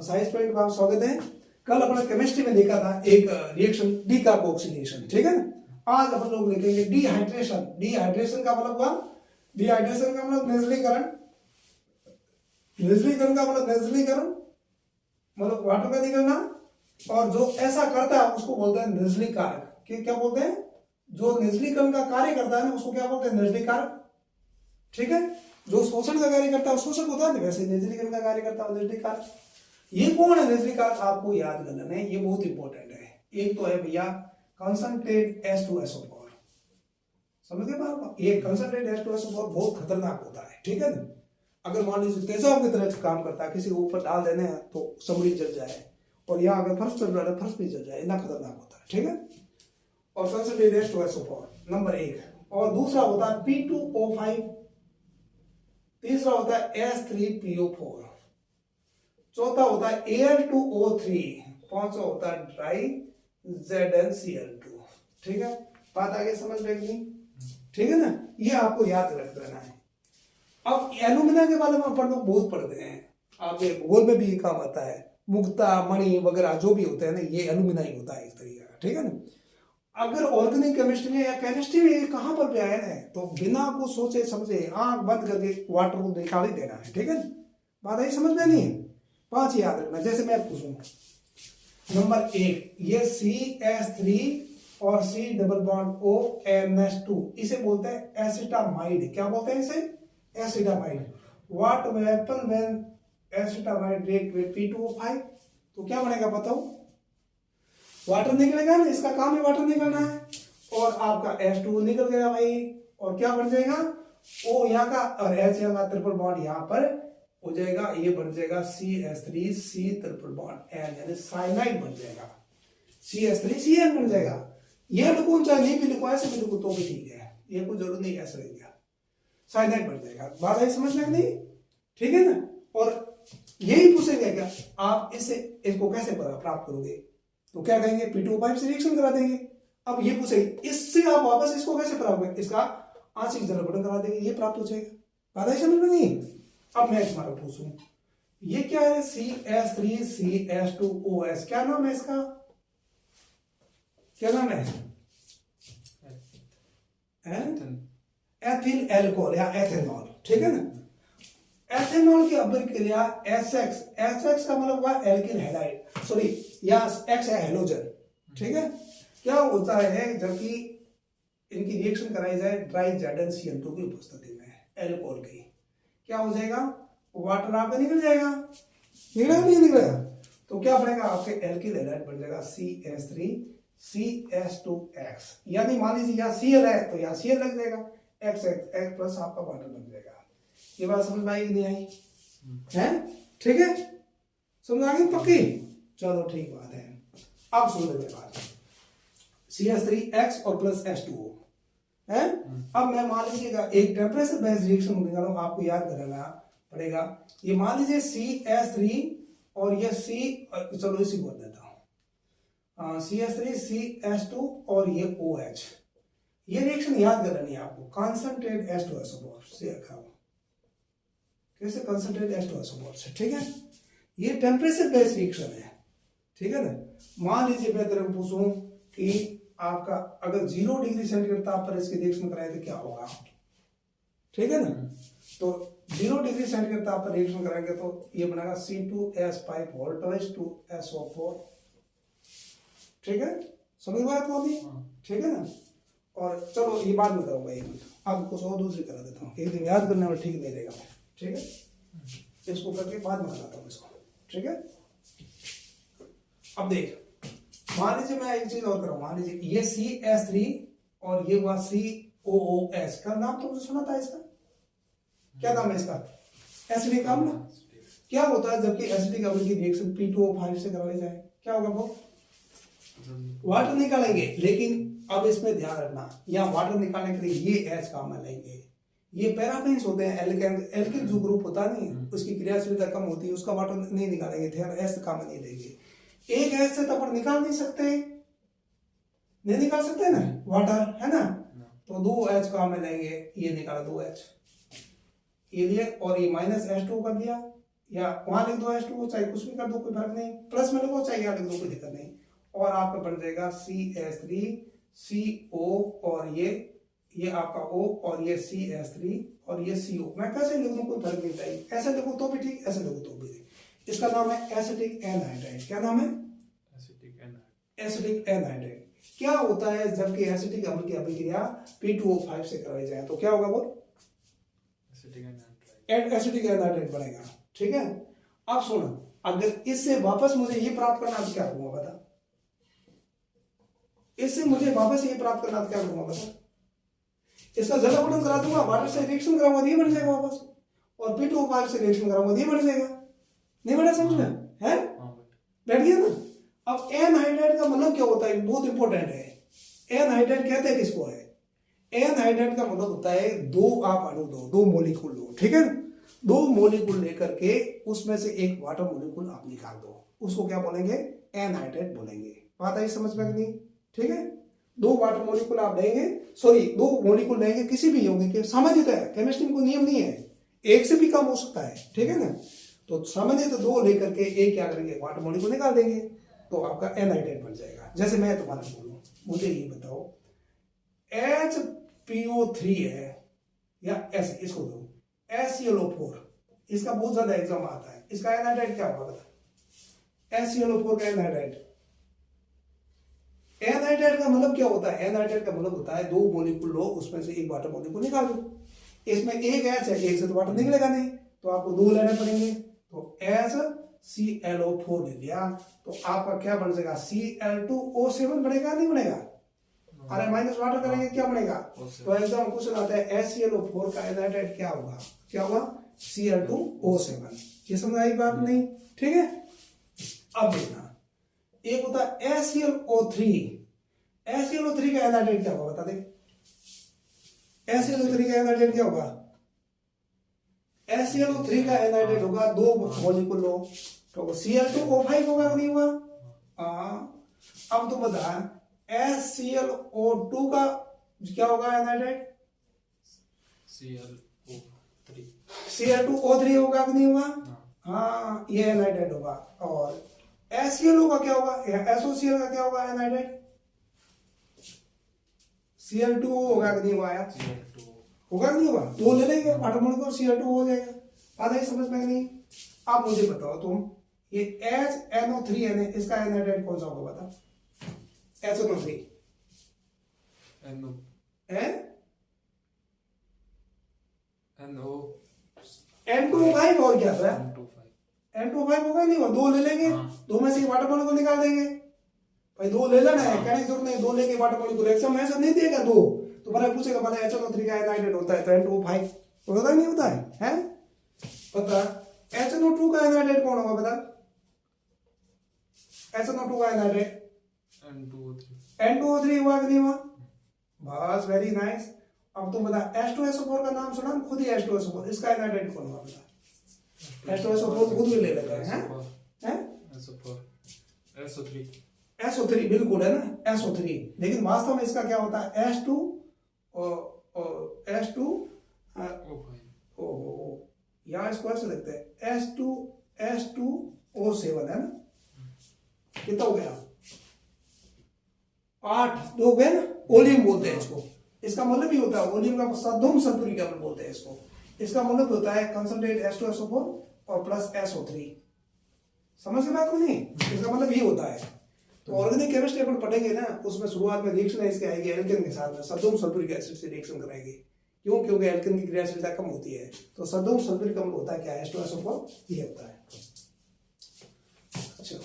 Science point में आप स्वागत है। कल अपना केमिस्ट्री में देखा था एक रिएक्शन डीकार्बोक्सिलेशन, ठीक है ना। आज अपन लोग लिखेंगे डिहाइड्रेशन। डिहाइड्रेशन का मतलब हुआ, डिहाइड्रेशन का मतलब निर्जलीकरण, निर्जलीकरण का मतलब निर्जलीकरण मतलब वाटर का निकलना, और जो ऐसा करता है उसको बोलते हैं निर्जलीकारक। क्या बोलते हैं? जो निर्जलीकरण का कार्य करता है ना उसको क्या बोलते हैं? निर्जलीकारक, ठीक है। जो शोषण का कार्य करता है शोषक होता है, वैसे निर्जलीकरण का कार्य करता है निर्जलीकारक। ये कौन है निर्जलीकारक? आपको याद करना है, ये बहुत इंपॉर्टेंट है। एक तो है भैया कंसंट्रेट H2SO4, समझ गए आप? ये कंसंट्रेट H2SO4 बहुत खतरनाक होता है, ठीक है ना। अगर मान लीजिए तेजाब की तरह काम करता है, किसी को ऊपर डाल देने हैं तो चमड़ी जल जाए, और यहाँ अगर फर्श चल रहा है फर्श भी जल जाए, इतना खतरनाक होता है, ठीक है। और कंसंट्रेट H2SO4 नंबर 1, और दूसरा होता है P2O5, तीसरा होता है S3PO4, चौथा होता है Al2O3, पांचवा होता है ड्राई ZnCl2, ठीक है। बात आगे समझ लेंगे, ठीक है ना। ये आपको याद रख देना है। अब एलुमिना के बारे में अपन लोग बहुत पढ़ते हैं, आपके भूगोल में भी ये काम आता है। मुक्ता मणि वगैरह जो भी होते हैं ना, ये एलुमिना ही होता है इस तरीके का, ठीक है ना। अगर ऑर्गेनिक केमिस्ट्री में या केमिस्ट्री में कहां पर भी आया है तो बिना को सोचे समझे आंख बंद करके वाटर को निकाल ही देना है, ठीक है। बात आई समझ में नहीं है? 5 याद रखना। जैसे मैं पूछूं नंबर 1, ये CH3 और C डबल बॉन्ड ONS2, इसे बोलते हैं एसिटामाइड। क्या बोलते हैं इसे? Acetamide. What will happen when acetamide react with P2O5? तो क्या बनेगा बताओ? वाटर निकलेगा ना, इसका काम ही वाटर निकलना है। और आपका H2O निकल गया भाई, और क्या बन जाएगा? O यहाँ का और H यहाँ का ट्रिपल बॉन्ड यहाँ पर हो जाएगा, ये बन जाएगा CH3 C triple bond N, यानी साइनाइड बन जाएगा। CH3 CN बन जाएगा। ये लिखूं चाहे नहीं भी लिखो, ऐसे भी लिखो तो भी ठीक है, ये कोई जरूरत नहीं, ऐसे रह गया साइनाइड बन जाएगा। बात आई समझ में नहीं? ठीक है ना। और यही पूछेगा क्या आप इससे इसको कैसे प्राप्त करोगे, तो क्या कहेंगे? P2O5 से रिएक्शन करा देंगे। अब ये पूछेगा इससे आप वापस इसको कैसे प्राप्त करेंगे? इसका आंशिक जलपन करा देंगे, ये प्राप्त हो जाएगा। बात आई समझ में नहीं? अब मैं तुम्हारा पूछूं, ये क्या है? CH3CH2OS, क्या नाम है इसका? क्या नाम है? एथिल एल्कोहल या एथेनॉल, ठीक है ना। एथेनॉल की अभिक्रिया SX, SX का मतलब हुआ एल्किल हैलाइड, सॉरी या X है हेलोजन, ठीक है। क्या होता है जबकि इनकी रिएक्शन कराई जाए ड्राई ZnCl2 की उपस्थिति में एल्कोहल की, क्या हो जाएगा? वाटर आपका निकल जाएगा, निकलेगा नहीं निकलेगा? तो क्या बनेगा? आपके एल्किल हैलाइड बन जाएगा CH3 CH2X, यानी मान लीजिए यहाँ Cl है तो यहाँ Cl लग जाएगा, X प्लस आपका वाटर बन जाएगा। ये बात समझ में आई कि नहीं आई है? ठीक है, समझ आ गई पक्की? चलो ठीक बात है। अब सुन लेते बात, CH3X और प्लस H2O है। अब मैं मान लीजिएगा एक टेम्परेचर बेस्ड रिएक्शन निकाल रहा हूं, आपको याद करना पड़ेगा। ये मान लीजिए CH3 और ये चलो इसी बोल देता हूं, CH3 CH2 और ये OH। ये रिएक्शन याद करना नहीं आपको, कंसंट्रेट H2SO4 से रखा हुआ, कैसे? कंसंट्रेट H2SO4 से, ठीक है। ये टेम्परेचर बेस्ड रिएक्शन है, ठीक है ना। मान लीजिए मैं तेरे को पूछूं कि आपका अगर 0 डिग्री सेंटीग्रेड ताप पर इसकी रिएक्शन कराए तो क्या होगा, ठीक है ना। तो 0 डिग्री सेंटीग्रेड ताप पर रिएक्शन कराएंगे तो ये बनेगा C2H5 वोल्टेज 2SO4, ठीक है। समझ बात होती, ठीक है ना। और चलो ये बाद में करूंगा, एक मिनट अब कुछ और दूसरी करा देता हूँ, एक दिन याद करने में ठीक नहीं रहेगा, ठीक है। इसको करके बाद में बताता हूँ इसको, ठीक है। अब देख, मान लीजिए मैं एक चीज और करूँ, मान लीजिए ये CH3 और ये हुआ COOS का नाम तो मुझे सुना था इसका, क्या नाम है इसका? एसिडिक अम्ल। क्या होता है जबकि एसिडिक अम्ल की रिएक्शन P2O5 से करवाई जाए, क्या होगा? वो वाटर निकालेंगे, लेकिन अब इसमें ध्यान रखना, यहाँ वाटर निकालने के लिए ये H काम में लेंगे। ये पैराफिन्स होते हैं, एल्किल जो ग्रुप होता है नहीं, उसकी क्रियाशीलता कम होती है, उसका वाटर नहीं निकालेंगे, H काम में नहीं लेंगे। एक H से तो अपन निकाल नहीं सकते, नहीं निकाल सकते ना वाटर, है ना। तो 2 H काम में लेंगे, ये निकाला 2 H, ये लिए, और ये -H2 कर दिया, या वहां लिख दो H2O, चाहे कुछ भी कर दो, कोई फर्क नहीं, प्लस में लिखो चाहे यहाँ लिख दो, कोई दिक्कत नहीं। और आपका बन जाएगा CH3CO, और ये आपका O, और ये CH3 और ये CO। मैं कैसे लिख दूं कोई फर्क नहीं चाहिए, ऐसे लिखो तो भी ठीक, ऐसे लिखो तो भी ठीक। इसका नाम है एसिटिक एनहाइड्राइड। क्या नाम है? Acetic anhydride. क्या होता है जबकि एसिटिक अम्ल की अभिक्रिया P2O5 से करवाई जाए तो क्या होगा? वो एसिटिक एनहाइड्राइड बनेगा। ठीक है, अब सुनो, अगर इससे वापस मुझे ये प्राप्त करना तो क्या करूंगा बता? इससे मुझे वापस ये प्राप्त करना तो क्या करूंगा बता? इसका जलावटन करा दूंगा, वाटर से रिएक्शन कराऊंगा, ये बन जाएगा वापस, और P2O5 से रिएक्शन कराऊंगा, ये बन जाएगा। नहीं बना समझ में? है बैठ गया ना? अब एनहाइड्राइड का मतलब क्या होता है, बहुत इंपॉर्टेंट है। एनहाइड्राइड कहते हैं किसको है? एनहाइड्राइड का मतलब होता है दो आप अणु दो, दो मॉलिक्यूल लो, ठीक है, दो मॉलिक्यूल लेकर के उसमें से एक वाटर मॉलिक्यूल आप निकाल दो, उसको क्या बोलेंगे? एनहाइड्राइड बोलेंगे। बात आई समझ में नहीं? ठीक है, दो वाटर मॉलिक्यूल आप लेंगे, सॉरी दो मॉलिक्यूल लेंगे किसी भी यौगिक के, सामान्यतः है, केमिस्ट्री में कोई नियम नहीं है, एक से भी कम हो सकता है, ठीक है ना, तो सामान्यतः दो लेकर के एक क्या करेंगे? वाटर मॉलिक्यूल निकाल देंगे, तो आपका एनहाइड्राइड बन जाएगा। जैसे मैं तुम्हारा बोलूं, मुझे ये बताओ HPO3 है या ऐसे इसको दो HClO4, इसका बहुत ज्यादा एग्जाम आता है, इसका एनहाइड्राइड क्या होगा बता? HClO4 का एनहाइड्राइड। एनहाइड्राइड का मतलब क्या होता है? एनहाइड्राइड का मतलब होता है दो मॉलिक्यूल लो, उसमें से एक वाटर मॉलिक्यूल निकाल दो, इसमें एक H है, एक से तो वाटर निकलेगा नहीं, तो आपको दो लेने पड़ेंगे, तो HClO4 ले लिया, तो आपका क्या बन जाएगा? Cl2O7 बनेगा नहीं बनेगा? अरे माइनस वाटर करेंगे क्या बनेगा? तो एग्जाम क्वेश्चन आता है HClO4 का एनहाइड्राइड क्या होगा? क्या होगा? Cl2O7। ये समझ आई बात नहीं? ठीक है, अब देखना, एक होता है HClO3। HClO3 का एनहाइड्राइड क्या होगा बता दे? HClO3 का एनहाइड्राइड क्या होगा? HClO3 का एनहाइड्राइड होगा, दो मॉलिक्यूल लो, तो Cl2O5 होगा नहीं होगा? अब तुम बता HClO2 का क्या होगा एनहाइड्राइड? Cl2O3 होगा कि नहीं होगा? हाँ, ये एनहाइड्राइड होगा। और HClO का क्या होगा? SOCl का क्या होगा एनहाइड्राइड? Cl2O होगा कि नहीं होगा यार? होगा नहीं होगा? दो ले लेंगे वाटर मॉलिक्यूल, Cl2O हो जाएगा। बात है समझ में नहीं? अब मुझे बताओ तुम, ये HNO3 है, इसका एनहाइड्राइड कौन सा होगा बता? HNO3 N2O5 और क्या था? N2O5 होगा नहीं होगा? दो ले लेंगे, दो में से वाटर मॉलिक्यूल निकाल देंगे भाई, दो ले लेना है, कहने की जरूरत नहीं, दो लेके वाटर मॉलिक्यूल। एग्जाम में ऐसा नहीं देगा दो, तो मैंने पूछेगा मैंने HNO3 का एनहाइड्राइड होता है तो N2O5 तो होता नहीं होता है, हैं? पता HNO2 का एनहाइड्राइड कौन होगा बता? HNO2 का एनहाइड्राइड N2O3 हुआ कि नहीं हुआ? बस वेरी नाइस। अब तुम बता H2SO4 का नाम सुना खुद ही, H2SO4 इसका एनहाइड्राइड कौन होगा बता? H2SO4 खुद भी ले लेते हैं, हैं? SO3 बिल्कुल है ना, SO3, लेकिन वास्तव में इसका क्या होता है? H2 यहाँ इसको ऐसे लिखते हैं H2O7 है ना, कितना हो गया? 8 दो गए ना, ओलियम बोलते हैं इसको। इसका मतलब ही होता है ओलियम का सद्धुम सल्फ्यूरिक एसिड बोलते हैं इसको। इसका मतलब होता है कंसंट्रेट H2SO4 और प्लस SO3। समझ में बात को नहीं? इसका मतलब ये होता है। तो ऑर्गेनिक केमिस्ट्री अपन पढ़ेंगे ना, उसमें शुरुआत में रिएक्शन इसके आएगी एल्केन के साथ में, सद्धुम सल्फ्यूरिक एसिड से रिएक्शन कराएगी। क्यों? क्योंकि एल्केन की क्रियाशीलता कम होती है, तो सद्धुम सल्फ्यूरिक अम्ल होता है क्या? H2SO4 ये होता है। चलो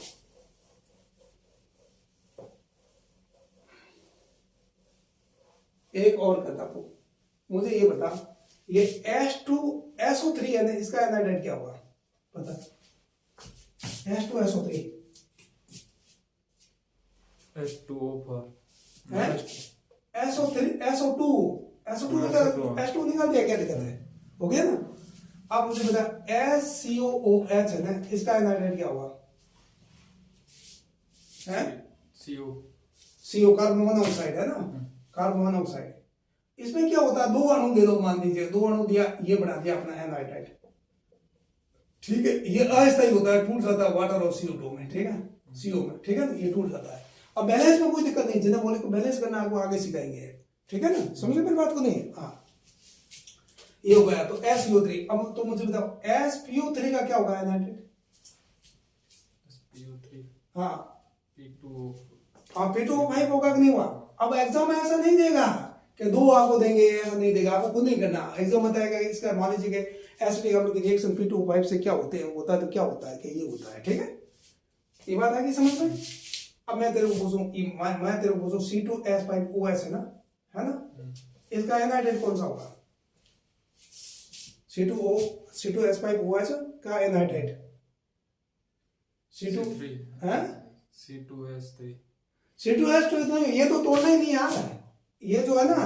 एक और करता हूं, मुझे ये बता, ये H2SO3 है ना, इसका एनहाइड्राइड क्या होगा बता? H2SO3 H2O4 SO2 H2 निकाल दिया, क्या दिक्कत है? हो गया ना? अब मुझे बता SCOOH है ना, इसका एनहाइड्राइड क्या होगा? CO कार्बन मोनोऑक्साइड है ना, कार्बन मोनोऑक्साइड। इसमें क्या होता है? दो अणु दे दो, मान लीजिए दो अणु दिया, ये बना दिया अपना एनहाइड्राइड, ठीक है, ये अस्थायी होता है, टूट जाता है वाटर और CO2 में, ठीक है, CO में, ठीक है, ये टूट जाता है। अब बैलेंस में कोई दिक्कत नहीं, जिन्हें बोले को बैलेंस करना आपको आगे सिखाएंगे, ठीक है ना, समझ मेरी बात को नहीं? हाँ, ये हो गया। तो SPO3। अब तो मुझे बताओ SPO3 का क्या होगा एनाइड्रेट? SPO3 हाँ P2O4 हाँ, P2O5 होगा कि नहीं हुआ? अब एग्जाम में ऐसा नहीं देगा कि दो आपको देंगे, ऐसा नहीं देगा, आपको खुद नहीं करना। एग्जाम बताएगा कि इसका मान लीजिए कि एसिडिक अम्ल की रिएक्शन P2O5 से क्या होते हैं, होता है तो क्या होता है कि ये होता है, ठीक है, ये बात आएगी समझ में? अब मैं तेरे को पूछूं, मैं तेरे को पूछूं C2H5OH है ना, इसका एनाइड्रेट कौन सा होगा? C2H5OH का एनाइड्रेट C2 है, C2H3 C2H2 ये तो तोड़ना ही नहीं यार, ये जो है ना,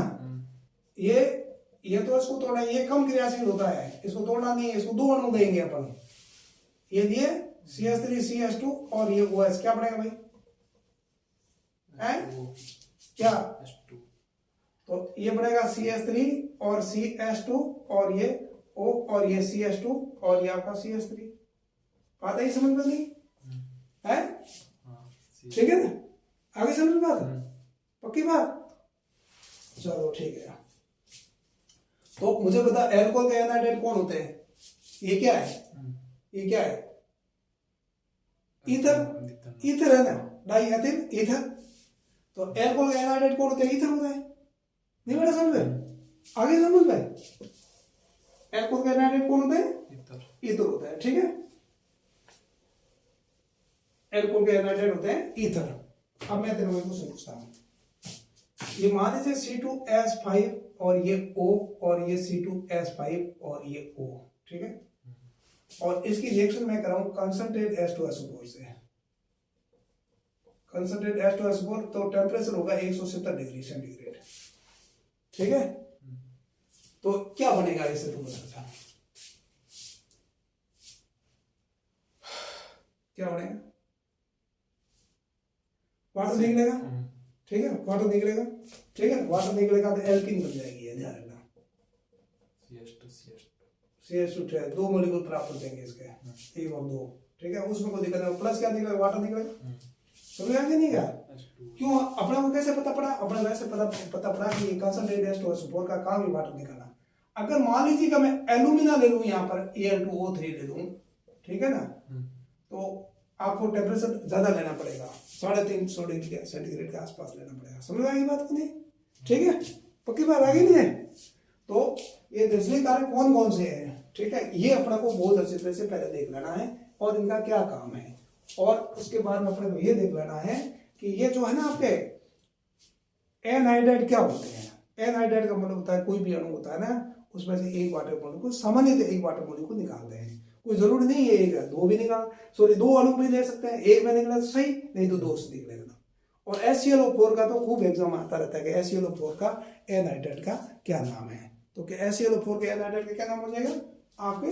ये तो इसको तोड़ना, ये कम क्रियाशील होता है, इसको तोड़ना नहीं है, इसको दो अणु देंगे अपन, ये दिए CH3 CH2 और ये OH, क्या बनेगा भाई? क्या? H2 तो ये बनेगा CH3 और CH2 और ये O और ये CH2 और ये आपका CH3। बात है समझ में नहीं है? ठीक है ना, आगे समझ में बात? पक्की बात? चलो ठीक है। तो मुझे बता, एल्कोहल के एनाइड्रेट कौन होते हैं? ये क्या है? ये क्या है? ईथर, ईथर है ना, डाई एथिल ईथर। तो एल्कोहल का एनाइड्रेट कौन होता है? ईथर होता है। नहीं बेटा समझ में? आगे समझ में? एल्कोहल का एनाइड्रेट कौन होता है? ईथर होता है, ठीक है, एल्कोहल के एनाइड्रेट होते हैं ईथर। अब मैं तेरे को क्वेश्चन पूछता हूं, ये मान लीजिए C2H5 और ये O और ये C2H5 और ये O, ठीक है, और इसकी रिएक्शन मैं कराऊं कंसंट्रेट H2SO4 से, कंसंट्रेट H2SO4, तो टेम्परेचर होगा 170 डिग्री सेंटीग्रेड, ठीक है। तो क्या बनेगा इससे, तुम बता, क्या बनेगा? वाटर निकलेगा, ठीक है, वाटर निकलेगा, ठीक है, वाटर निकलेगा तो एल्कीन बन जाएगी, ये ध्यान रखना, CH2 दो मॉलिक्यूल प्राप्त हो जाएंगे इसके, एक और दो, ठीक है, उसमें कोई दिक्कत नहीं। प्लस क्या निकलेगा? वाटर निकलेगा, समझ आया नहीं क्या? क्यों? अपने को कैसे पता पड़ा? अपने वैसे पता पड़ा कि कंसंट्रेट H2SO4 का काम ही वाटर निकालना। अगर मान लीजिए कि मैं एल्यूमिना ले लूं, यहाँ पर Al2O3 ले लूं, ठीक है ना, तो आपको टेम्परेचर ज्यादा लेना पड़ेगा, 350 डिग्री सेंटीग्रेड के आसपास लेना पड़ेगा। समझ आएगी बात को नहीं? ठीक है, पक्की बात आगे नहीं है? तो ये निर्जलीय कारक कौन कौन से हैं, ठीक है, ये अपने को बहुत अच्छी तरह से पहले देख लेना है और इनका क्या काम है, और उसके बाद में अपने को ये देख लेना है कि ये जो है ना आपके एनाइड्राइड क्या होते हैं। एनाइड्राइड का मतलब होता है कोई भी अणु होता है ना, उसमें से एक वाटर मॉलिक्यूल, सामान्यतः एक वाटर मॉलिक्यूल निकालते हैं, कोई जरूरी नहीं है एक, दो भी निकाल, सॉरी दो अणु भी ले सकते हैं, एक में निकला तो सही, नहीं तो दो से निकलेगा। और HClO4 का तो खूब एग्जाम आता रहता है कि HClO4 का एनाइड्राइड का क्या नाम है, तो क्या HClO4 के एनाइड्राइड का क्या नाम हो जाएगा आपके?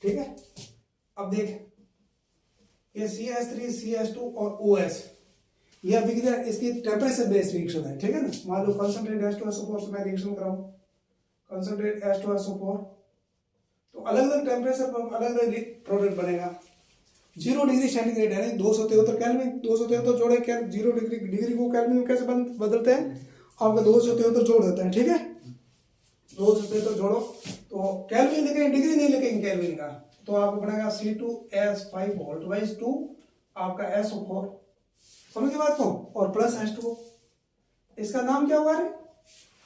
ठीक है, अब देख, ये CH3 CH2 और OH, ये अभिक्रिया इसकी टेम्परेचर बेस्ड रिएक्शन है, ठीक है ना। मान लो कंसंट्रेट H2SO4 से मैं रिएक्शन कराऊं, कंसंट्रेट H2SO4, तो अलग अलग टेम्परेचर पर अलग अलग प्रोडक्ट बनेगा। 0 डिग्री सेंटीग्रेड है, 273 केल्विन, 273 जोड़े 0 डिग्री को केल्विन में कैसे बदलते हैं, आपका 273 जोड़ देते हैं, ठीक है, 273 जोड़ो तो केल्विन लिखेंगे, डिग्री नहीं लिखेंगे केल्विन का, तो आपको बनेगा C2H5 वोल्ट वाइज 2 आपका SO4, समझ बात को, और प्लस H2O। इसका नाम क्या हुआ रे?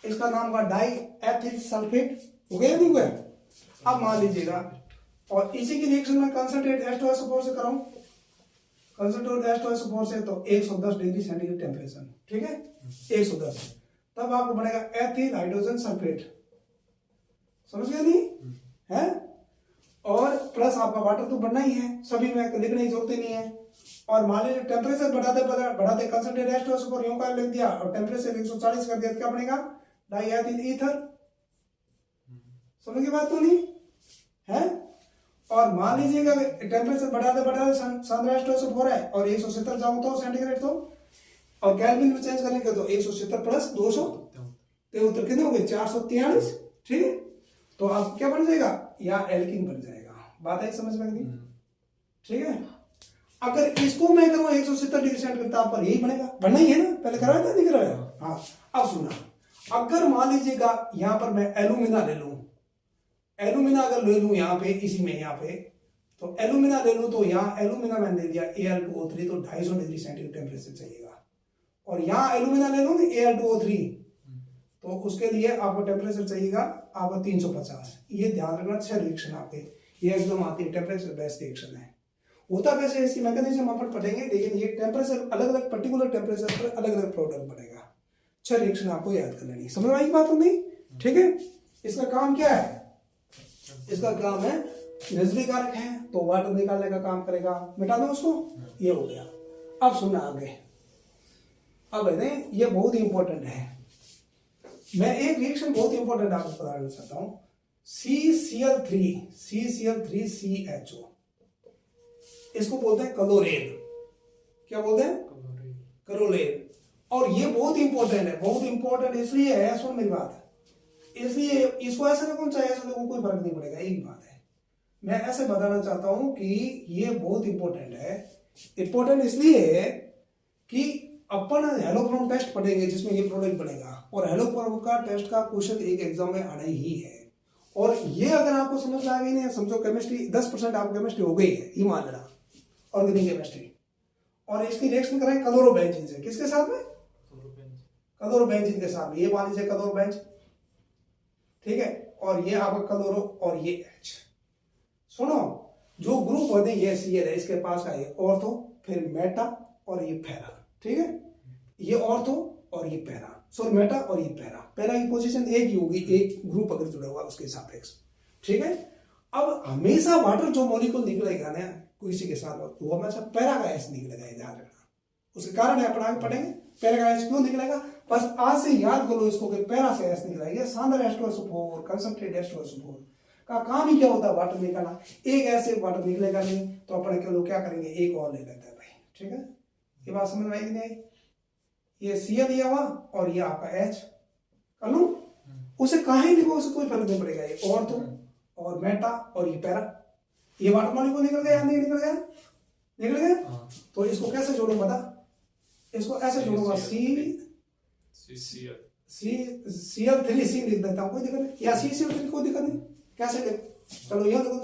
इसका नाम हुआ डाई एथिल सल्फेट, हो गया नहीं हुआ? अब मान लीजिएगा, और इसी की रिएक्शन में कंसंट्रेट H2SO4 से कराऊं, कंसंट्रेट H2SO4 से तो 110 डिग्री सेंटीग्रेड टेम्परेचर, ठीक है, 110, तब आपको बनेगा एथिल हाइड्रोजन सल्फेट, समझ गया नहीं है? और प्लस आपका वाटर तो बनना ही है, सभी में लिखने की जरूरत ही नहीं है। और मान लीजिए टेम्परेचर बढ़ाते कंसंट्रेट H2SO4 यूं का लिख दिया और टेम्परेचर 140 कर दिया, क्या बनेगा? डाई एथिल ईथर, समझ की बात तो नहीं है? और मान लीजिएगा टेम्परेचर बढ़ाते सांद्रता H2SO4 है और 170 जाऊं तो सेंटीग्रेड, तो और केल्विन में चेंज करेंगे तो 170 प्लस तो उत्तर कितने हो गए 443, ठीक है। तो आप क्या बन जाएगा, यहाँ एल्किन बन जाएगा। बात है समझ में नहीं, ठीक है। अगर इसको मैं करूँ 170 डिग्री सेंटीग्रेड ताप पर, यही बनेगा, बनना ही है ना, पहले कराया था नहीं कराया। हाँ अब सुनना, अगर मान लीजिएगा यहाँ पर मैं एल्यूमिना ले लूं, एल्यूमिना अगर ले लूं यहाँ पे इसी में, यहाँ पे तो एल्यूमिना ले लूं, तो यहाँ एल्यूमिना मैंने दे दिया Al2O3, तो 250 डिग्री सेंटीग्रेड टेम्परेचर चाहिएगा। और यहाँ एल्यूमिना ले लूं Al2O3, तो उसके लिए आपको टेम्परेचर चाहिएगा आपको 350। ये ध्यान रखना, 6 रिएक्शन आपके ये एकदम आती है, टेम्परेचर बेस्ड रिएक्शन है। होता कैसे है, इसकी मैकेनिज्म अपन पढ़ेंगे, लेकिन ये टेम्परेचर अलग अलग पर्टिकुलर टेम्परेचर पर अलग अलग प्रोडक्ट बनेगा। 6 रिएक्शन आपको याद कर लेनी, समझ में आई बात नहीं, ठीक है। इसका काम क्या है, इसका काम है नजली कारक है तो वाटर निकालने का काम करेगा, मिटा दो उसको, ये हो गया। अब सुनना आगे, अब है ये बहुत ही इंपॉर्टेंट है, मैं एक रिएक्शन बहुत ही इंपॉर्टेंट आपको बताना चाहता हूं, CCl3CHO, इसको बोलते हैं क्लोरेन। क्या बोलते हैं, क्लोरेन। और ये बहुत इंपॉर्टेंट है, बहुत इंपॉर्टेंट इसलिए है, सुन मेरी बात, इसलिए इसको ऐसे देखो चाहे ऐसे देखो कोई फर्क नहीं पड़ेगा, एक बात है। मैं ऐसे बताना चाहता हूं कि ये बहुत इंपॉर्टेंट है। इंपॉर्टेंट इसलिए है कि अपन हेलोक्रोम टेस्ट पढ़ेंगे जिसमें ये प्रोडक्ट बनेगा, और हेलोक्रोम का टेस्ट का क्वेश्चन एक एग्जाम में आना ही है। और ये अगर आपको समझ आ गई नहीं, समझो केमिस्ट्री 10% आपको केमिस्ट्री हो गई है, ये मान लेना, ऑर्गेनिक केमिस्ट्री। और इसकी रिएक्शन करें क्लोरोबेंजीन से, किसके साथ में, क्लोरोबेंजीन के साथ में। ये मान लीजिए क्लोरोबेंज, ठीक है, और ये आपका क्लोरो और ये H। सुनो, जो ग्रुप होते हैं ये Cl है, इसके पास का ये ऑर्थो, फिर मेटा और ये पैरा, ठीक है, ये ऑर्थो और ये पैरा, सॉरी मेटा और ये पैरा। पैरा की पोजीशन एक ही होगी, एक ग्रुप अगर जुड़ा हुआ उसके सापेक्ष, ठीक है। अब हमेशा वाटर जो मॉलिक्यूल निकलेगा ना किसी के साथ, वो हमेशा पैरा का एस निकलेगा, ध्यान रखना। उसके कारण है, अपन आगे पढ़ेंगे पैरा का एस क्यों निकलेगा, बस आज से याद करो इसको कि पैरा से एस निकलेगा। सांद्र H2SO4, कंसंट्रेट H2SO4 का काम ही क्या होता है, वाटर निकालना। एक ऐसे वाटर निकलेगा नहीं तो अपन के लोग क्या करेंगे, एक और ले लेते हैं भाई, ठीक है। ये बात समझ में आई नहीं, ये Cl दिया हुआ और ये आपका H कर लूं, उसे कहा ही लिखो, उसे कोई फर्क नहीं पड़ेगा। ये ऑर्थो और मेटा और ये पैरा, ये वाटर मॉलिक्यूल निकल गया या नहीं निकल गया, निकल गया। तो इसको कैसे जोड़ूं बता, इसको ऐसे जोड़ूंगा, Cl3 C लिख देता हूं, कोई दिक्कत नहीं, या CCl3 कोई दिक्कत नहीं, कैसे लिख, चलो यहां देखो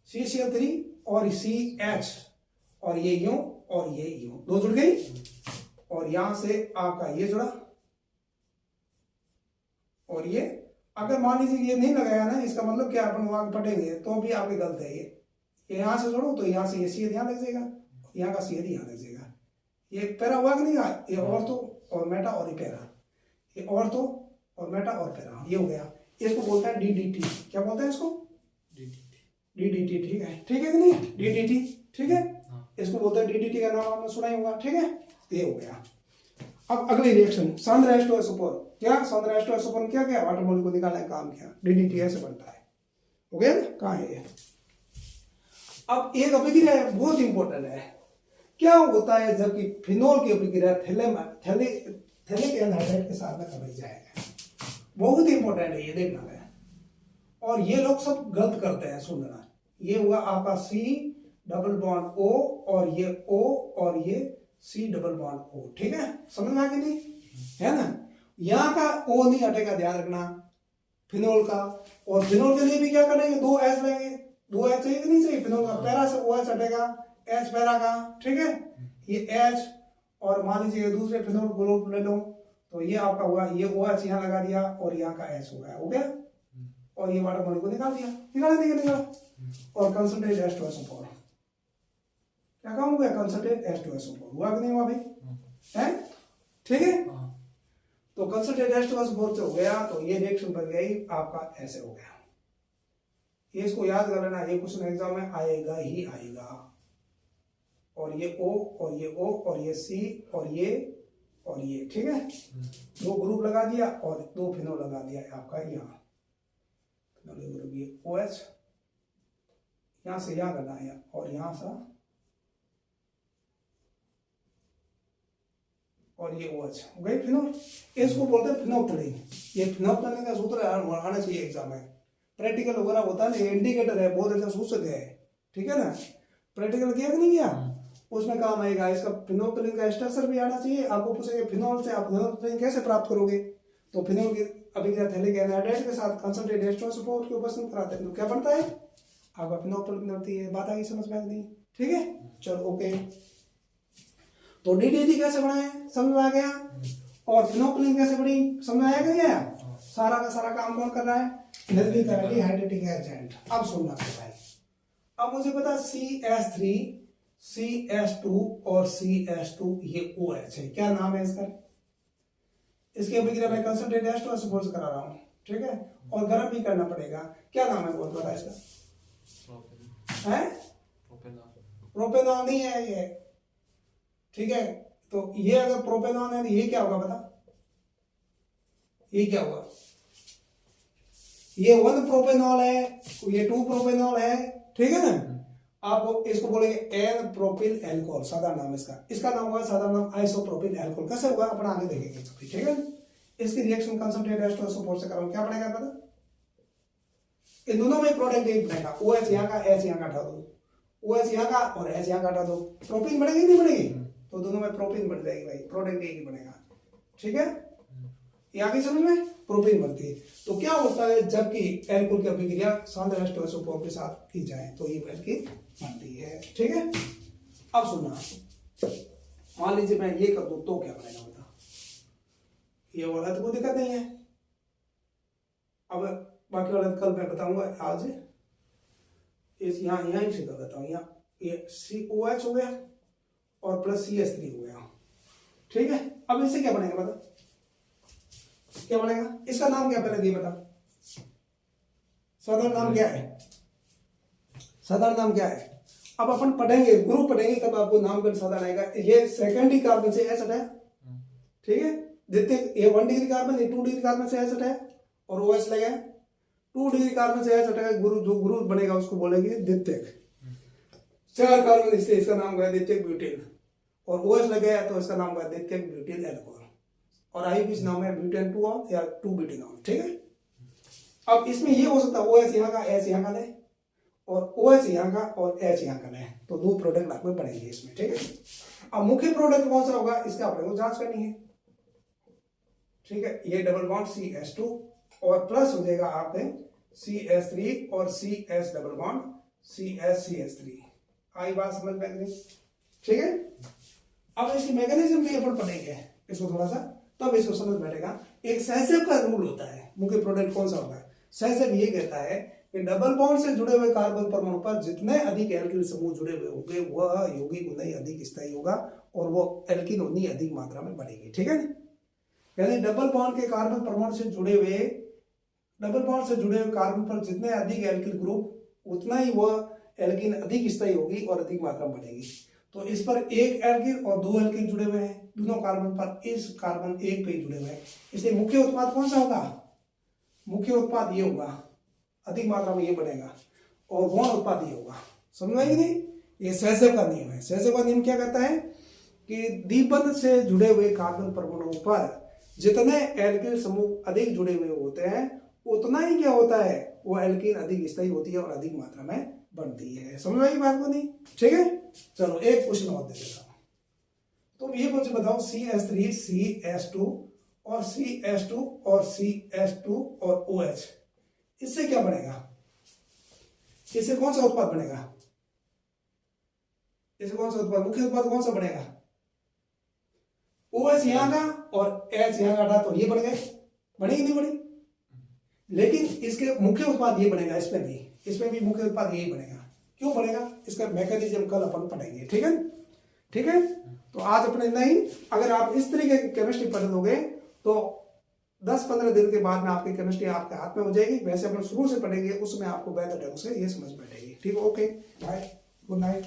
CCl3 और CH, और ये यूं और ये यूं, दो जुड़ गई, और यहां से आपका ये जुड़ा, और ये अगर मान लीजिए ये नहीं लगाया ना, इसका मतलब क्या, अपन वहां पढ़ेंगे तो भी आपकी गलत है। ये यहां से जोड़ो तो यहां से ये C ध्यान लग जाएगा, यहाँ का C ध्यान लग जाएगा। ये पैरा हुआ कि नहीं, ये ऑर्थो और मेटा और ये पैरा, ये ऑर्थो और मेटा और पैरा, ये हो गया। इसको बोलते हैं DDT, क्या बोलते हैं इसको, DDT, ठीक है, ठीक है कि नहीं, DDT, ठीक है, इसको बोलते हैं DDT का नाम आपने सुना ही होगा, ठीक है। ये हो गया। अब अगली रिएक्शन, सांद्र H2SO4, क्या सांद्र H2SO4 ने क्या किया, वाटर मॉलिक्यूल निकालने का काम किया, DDT ऐसे बनता है, हो गया ना, कहाँ है ये। अब एक अभिक्रिया है बहुत इंपॉर्टेंट है, क्या होता है जबकि फिनोल की अभिक्रिया थैलिक एनहाइड्राइड के साथ में कराई जाएगा, बहुत इंपॉर्टेंट है ये, देखना है। और ये लोग सब गलत करते हैं, सुनना, ये हुआ आपका C डबल बॉन्ड O, और ये O और ये C डबल बॉन्ड O, ठीक है, समझ में आ गई नहीं, है ना। यहाँ का O नहीं हटेगा, ध्यान रखना, फिनोल का। और फिनोल के लिए भी क्या करेंगे, 2 H लेंगे, 2 H चाहिए कि नहीं चाहिए, फिनोल का पैरा से OH हटेगा, H पैरा का, ठीक है, ये H, और मान लीजिए दूसरे फिनोल ग्रुप ले लो, तो ये आपका हुआ, ये OH यहाँ लगा दिया और यहाँ का H हो गया, हो गया। और ये वाटर मॉलिक्यूल निकाल दिया, निकाला, और कंसंट्रेट H2SO4, क्या काम हो गया, कंसंट्रेट H2SO4 हुआ कि नहीं हुआ भाई, है, ठीक है। तो कंसंट्रेट H2SO4 से हो गया, तो ये रिएक्शन बन गई आपका, ऐसे हो गया। ये इसको याद कर लेना, ये क्वेश्चन एग्जाम में आएगा ही आएगा। और ये O और ये O और ये C और ये, ठीक है, 2 ग्रुप लगा दिया और 2 फिनोल लगा दिया आपका यहाँ, ग्रुप ये OH, यहाँ से यहाँ करना है, और यहाँ से और ये OH हो गई फिनोल। इसको बोलते हैं फिनोप्टलीन। ये फिनोप्टलीन का सूत्र आना चाहिए एग्जाम में, प्रैक्टिकल वगैरह होता है ना, इंडिकेटर है, बहुत अच्छा सूचक है, ठीक है ना। प्रैक्टिकल किया कि नहीं किया, उसमें काम आएगा। इसका फिनोप्टलीन का स्ट्रक्चर भी आना चाहिए। आपको पूछेंगे फिनोल से आप फिनोप्टलीन कैसे प्राप्त करोगे, तो फिनोल की अभिक्रिया थैलिक एनाहाइड्राइड के साथ कंसंट्रेट एस्ट्रोन सपोर्ट की उपस्थिति कराते हैं तो क्या बनता है, आपका फिनोप्टलीन बनती है। बात आ गई समझ में नहीं, ठीक है, चलो ओके। तो DDT कैसे बनाए समझ में आ गया, और फिनोप्टलीन कैसे बनी समझ में आया क्या। सारा का सारा काम कौन कर रहा है, निर्जलीकरण हाइड्रेटिक एजेंट। अब सुनना भाई, अब मुझे पता CH3 CH2 और CH2 ये OH है, क्या नाम है इसका, इसकी अभिक्रिया मैं कंसंट्रेट एस्ट्रोन सपोर्ट से करा रहा हूँ, ठीक है, और गर्म भी करना पड़ेगा। क्या नाम है बहुत बता इसका, है प्रोपेनॉल नहीं है ये, ठीक है। तो ये अगर प्रोपेनॉल है तो ये क्या होगा बता, ये क्या होगा, ये 1 प्रोपेनॉल है, ये 2 प्रोपेनॉल है, ठीक है ना। आप इसको बोलेंगे N प्रोपिल एल्कोहल, साधारण नाम इसका नाम होगा, साधारण नाम आइसोप्रोपिल एल्कोहल। कैसे होगा अपना आगे देखेंगे, ठीक है। इसकी रिएक्शन कंसंट्रेट एस्ट्रोन सपोर्ट से कराऊं, क्या बनेगा पता, इन दोनों में प्रोडक्ट एक बनेगा, OH यहाँ का H यहाँ का हटा दो, OH यहाँ का और H यहाँ का हटा दो, प्रोपीन बनेगी नहीं बनेगी, तो दोनों में प्रोपीन बन जाएगी भाई, प्रोडक्ट एक ही बनेगा, ठीक है। यहाँ की समझ में प्रोपीन बनती है। तो क्या होता है जबकि एल्कोहल की अभिक्रिया सांद्र एस्ट्रोन सपोर्ट के साथ की जाए तो ये एल्कीन बनती है, ठीक है। अब सुनना, मान लीजिए मैं ये कर दूं तो क्या बनेगा बता, ये वाला तो कोई दिक्कत नहीं है। अब बाकी वाला कल मैं बताऊंगा, आज इस यहाँ ही से कर देता हूँ। यहाँ ये COH हो गया और प्लस CH3 हो गया, ठीक है। अब इससे क्या बनेगा बता, क्या बनेगा, इसका नाम क्या पहले दिए बता, साधारण नाम क्या है, साधारण नाम क्या है। अब अपन पढ़ेंगे, ग्रुप पढ़ेंगे तब आपको नामकरण साधारण आएगा। ये सेकेंडरी कार्बन से एस हटाया, ठीक है, द्वितीय ये 1 डिग्री कार्बन, ये 2 डिग्री कार्बन से एस हटाया और OH लगा, 2 डिग्री कार्बन से एस हटाया, गुरु जो गुरु बनेगा उसको बोलेंगे द्वितीयक। 4 कार्बन इसलिए इसका नाम गया द्वितीयक ब्यूटेन, और OH लग गया तो इसका नाम गया द्वितीयक ब्यूटेन एल्कोहल, और IUPAC नाम है ब्यूटेन 2 या 2-ब्यूटेनॉल, ठीक है। अब इसमें ये हो सकता है OH यहाँ का H यहाँ का ले, और OH यहाँ का और H यहाँ का ले, तो 2 प्रोडक्ट आपको पड़ेंगे इसमें, ठीक है। अब मुख्य प्रोडक्ट कौन सा होगा इसका अपने को जांच करनी है, ठीक है। ये डबल बॉन्ड CH2 और प्लस हो जाएगा आपके CH3 और CS डबल बॉन्ड CH3। आई बात समझ में, ठीक है। अब इसकी मैकेनिज्म भी अपन पढ़ेंगे इसको थोड़ा सा, तब इसको समझ बैठेगा। एक सहसेव का रूल होता है, मुख्य प्रोडक्ट कौन सा होता है, सहसेव ये कहता है कि डबल बॉन्ड से जुड़े हुए कार्बन परमाणु पर जितने अधिक एल्किल समूह जुड़े हुए होंगे वह यौगिक उतना ही अधिक स्थायी होगा और वो एल्किन उतनी अधिक मात्रा में बढ़ेगी, ठीक है। यानी डबल बॉन्ड के कार्बन परमाणु से जुड़े हुए कार्बन पर जितने अधिक एल्किल ग्रुप उतना ही वह एल्किन अधिक स्थायी होगी और अधिक मात्रा में बढ़ेगी। तो इस पर एक एल्किन और 2 एल्किन जुड़े हुए हैं, दोनों कार्बन पर इस कार्बन एक पे जुड़े हुए हैं, इसलिए मुख्य उत्पाद कौन सा होगा, मुख्य उत्पाद ये होगा, अधिक मात्रा में ये बढ़ेगा, और गौण उत्पाद ये होगा। समझ में नहीं, ये सहसेव का नियम है। सहसेव का नियम क्या कहता है कि द्विबंध से जुड़े हुए कार्बन परमाणुओं पर जितने एल्किल समूह अधिक जुड़े हुए होते हैं उतना ही क्या होता है, वो एल्किन अधिक स्थायी होती है और अधिक मात्रा में बनती है। समझ में आई बात को नहीं, ठीक है। चलो एक क्वेश्चन और दे देता हूं, तो ये मुझे बताओ CH3 CH2 और CH2 और CH2 और OH, इससे क्या बनेगा, इससे कौन सा उत्पाद बनेगा, इससे कौन सा उत्पाद, मुख्य उत्पाद कौन सा बनेगा, OH यहाँ का और H यहाँ का, तो ये बन गए, बनेगी नहीं बनी, लेकिन इसके मुख्य उत्पाद ये बनेगा, इसमें भी मुख्य उत्पाद यही बनेगा। क्यों बनेगा, इसका मैकेनिज्म कल अपन पढ़ेंगे, ठीक है, ठीक है। तो आज अपने नहीं, अगर आप इस तरीके की केमिस्ट्री पढ़ लोगे तो 10-15 दिन के बाद में आपकी केमिस्ट्री आपके हाथ में हो जाएगी। वैसे अपन शुरू से पढ़ेंगे उसमें आपको बेहतर ढंग से ये समझ बैठेगी, ठीक है। Okay bye, good night.